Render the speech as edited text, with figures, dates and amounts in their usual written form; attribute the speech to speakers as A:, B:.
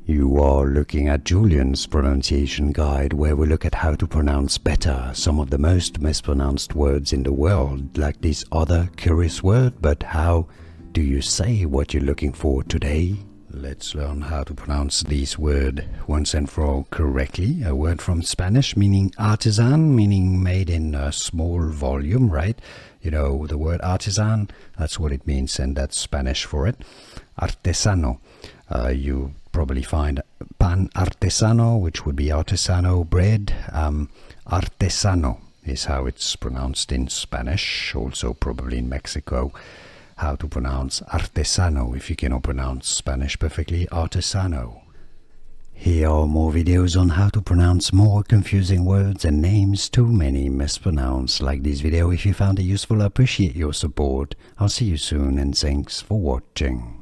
A: You are looking at Julian's pronunciation guide, where we look at how to pronounce better some of the most mispronounced words in the world, like this other curious word. But how do you say what you're looking for today? Let's learn how to pronounce this word once and for all correctly. A word from Spanish meaning artisan, meaning made in a small volume, right? You know, the word artisan, that's what it means, and that's Spanish for it. Artesano. You probably find pan artesano, which would be artesano bread. Artesano is how it's pronounced in Spanish, also probably in Mexico. How to pronounce artesano if you cannot pronounce Spanish perfectly, artesano. Here are more videos on how to pronounce more confusing words and names too many mispronounced. Like this video if you found it useful. I appreciate your support. I'll see you soon and thanks for watching.